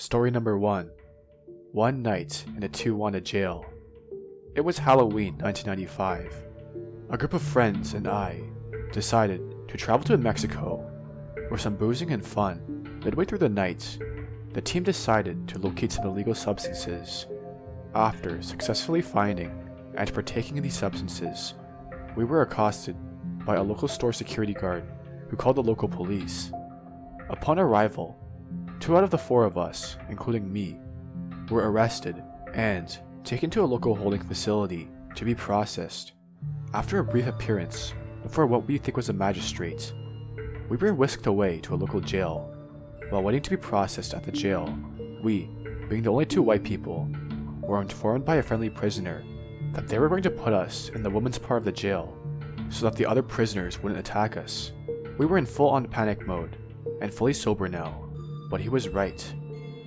Story number 1. One night in a Tijuana jail. It was Halloween 1995. A group of friends and I decided to travel to Mexico, where some boozing and fun. Midway through the night, the team decided to locate some illegal substances. After successfully finding and partaking in these substances, we were accosted by a local store security guard who called the local police. Upon arrival, 2 out of the 4 of us, including me, were arrested and taken to a local holding facility to be processed. After a brief appearance before what we think was a magistrate, we were whisked away to a local jail. While waiting to be processed at the jail, we, being the only 2 white people, were informed by a friendly prisoner that they were going to put us in the women's part of the jail so that the other prisoners wouldn't attack us. We were in full-on panic mode and fully sober now, but he was right.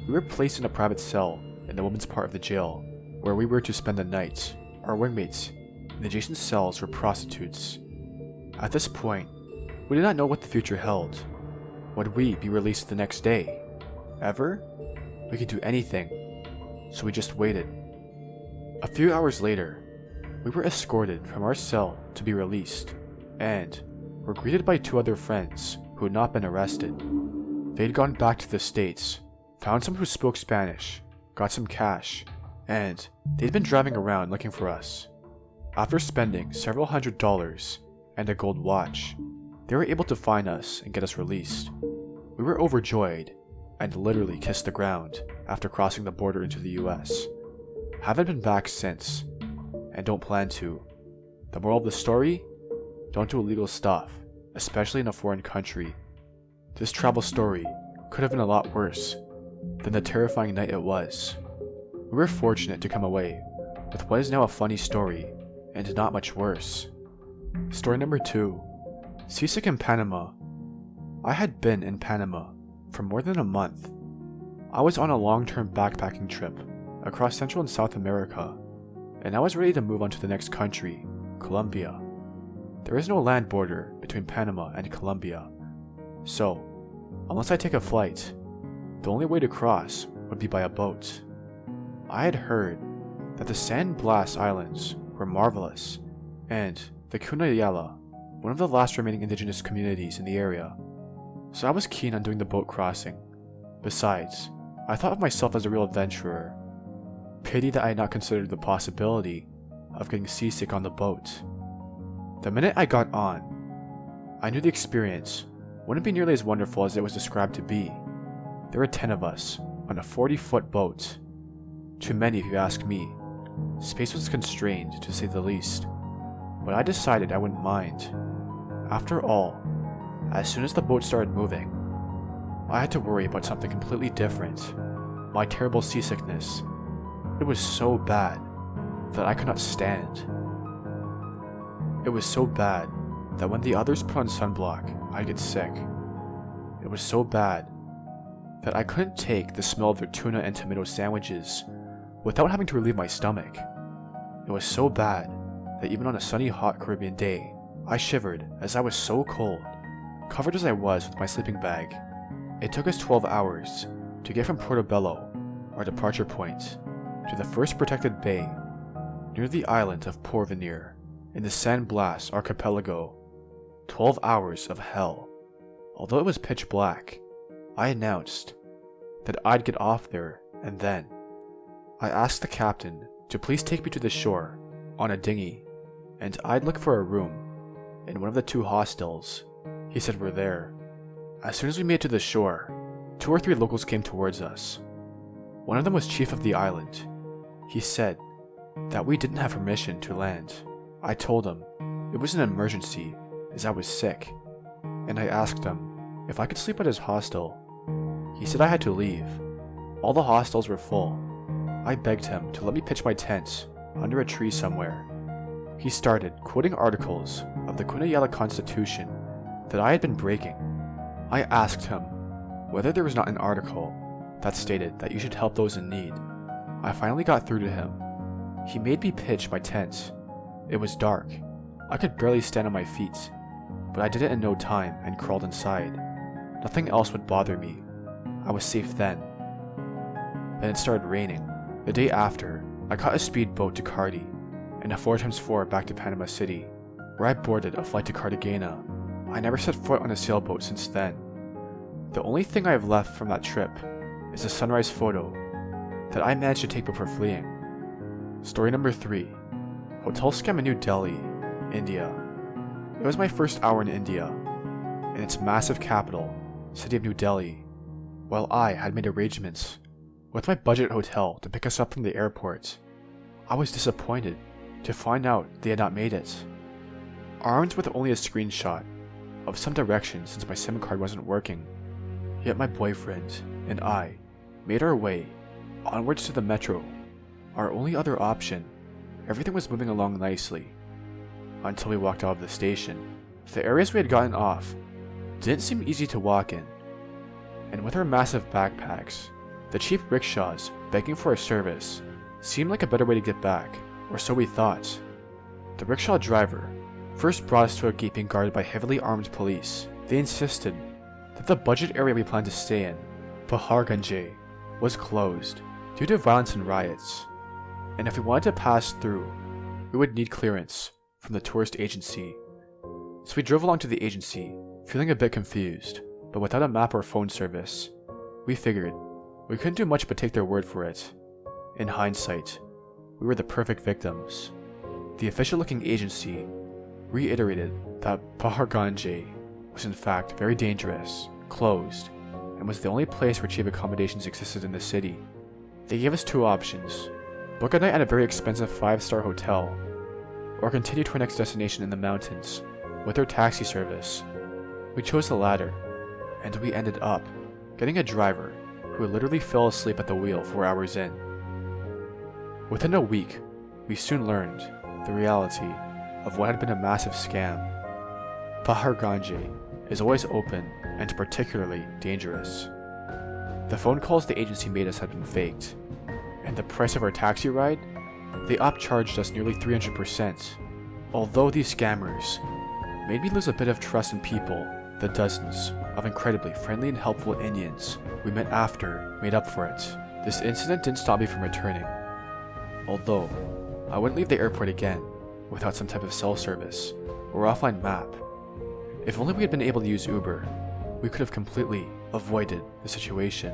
We were placed in a private cell in the women's part of the jail where we were to spend the night. Our wingmates in the adjacent cells were prostitutes. At this point, we did not know what the future held. Would we be released the next day? Ever? We could do anything, so we just waited. A few hours later, we were escorted from our cell to be released, and were greeted by 2 other friends who had not been arrested. They'd gone back to the States, found someone who spoke Spanish, got some cash, and they'd been driving around looking for us. After spending several $100s and a gold watch, they were able to find us and get us released. We were overjoyed and literally kissed the ground after crossing the border into the US. Haven't been back since, and don't plan to. The moral of the story? Don't do illegal stuff, especially in a foreign country. This travel story could have been a lot worse than the terrifying night it was. We were fortunate to come away with what is now a funny story and not much worse. Story number 2. Seasick in Panama. I had been in Panama for more than a month. I was on a long-term backpacking trip across Central and South America, and I was ready to move on to the next country, Colombia. There is no land border between Panama and Colombia, so unless I take a flight, the only way to cross would be by a boat. I had heard that the San Blas Islands were marvelous, and the Cunayala, one of the last remaining indigenous communities in the area, so I was keen on doing the boat crossing. Besides, I thought of myself as a real adventurer. Pity that I had not considered the possibility of getting seasick on the boat. The minute I got on, I knew the experience wouldn't be nearly as wonderful as it was described to be. There were 10 of us on a 40-foot boat. Too many if you ask me. Space was constrained, to say the least, but I decided I wouldn't mind. After all, as soon as the boat started moving, I had to worry about something completely different. My terrible seasickness. It was so bad that I could not stand. It was so bad that when the others put on sunblock, I'd get sick. It was so bad that I couldn't take the smell of their tuna and tomato sandwiches without having to relieve my stomach. It was so bad that even on a sunny, hot Caribbean day, I shivered as I was so cold, covered as I was with my sleeping bag. It took us 12 hours to get from Portobello, our departure point, to the first protected bay near the island of Porvenir in the San Blas archipelago. 12 hours of hell. Although it was pitch black, I announced that I'd get off there, and then I asked the captain to please take me to the shore on a dinghy, and I'd look for a room in one of the 2 hostels he said were there. As soon as we made it to the shore, 2 or 3 locals came towards us. One of them was chief of the island. He said that we didn't have permission to land. I told him it was an emergency as I was sick, and I asked him if I could sleep at his hostel. He said I had to leave. All the hostels were full. I begged him to let me pitch my tent under a tree somewhere. He started quoting articles of the Cunayala Constitution that I had been breaking. I asked him whether there was not an article that stated that you should help those in need. I finally got through to him. He made me pitch my tent. It was dark. I could barely stand on my feet, but I did it in no time and crawled inside. Nothing else would bother me. I was safe then. Then it started raining. The day after, I caught a speedboat to Cardi and a 4x4 back to Panama City, where I boarded a flight to Cartagena. I never set foot on a sailboat since then. The only thing I have left from that trip is a sunrise photo that I managed to take before fleeing. Story number 3. Hotel scam in New Delhi, India. It was my first hour in India, in its massive capital, city of New Delhi, while I had made arrangements with my budget hotel to pick us up from the airport. I was disappointed to find out they had not made it. Armed with only a screenshot of some directions since my SIM card wasn't working, yet my boyfriend and I made our way onwards to the metro, our only other option. Everything was moving along nicely until we walked out of the station. The areas we had gotten off didn't seem easy to walk in, and with our massive backpacks, the cheap rickshaws begging for a service seemed like a better way to get back, or so we thought. The rickshaw driver first brought us to a gate being guarded by heavily armed police. They insisted that the budget area we planned to stay in, Paharganj, was closed due to violence and riots, and if we wanted to pass through, we would need clearance from the tourist agency. So we drove along to the agency, feeling a bit confused, but without a map or phone service. We figured we couldn't do much but take their word for it. In hindsight, we were the perfect victims. The official-looking agency reiterated that Paharganj was in fact very dangerous, closed, and was the only place where cheap accommodations existed in the city. They gave us 2 options: book a night at a very expensive 5-star hotel, or continue to our next destination in the mountains with their taxi service. We chose the latter, and we ended up getting a driver who literally fell asleep at the wheel 4 hours in. Within a week, we soon learned the reality of what had been a massive scam. Paharganj is always open and particularly dangerous. The phone calls the agency made us had been faked, and the price of our taxi ride, they upcharged us nearly 300%. Although these scammers made me lose a bit of trust in people, the dozens of incredibly friendly and helpful Indians we met after made up for it. This incident didn't stop me from returning, although I wouldn't leave the airport again without some type of cell service or offline map. If only we had been able to use Uber, we could have completely avoided the situation.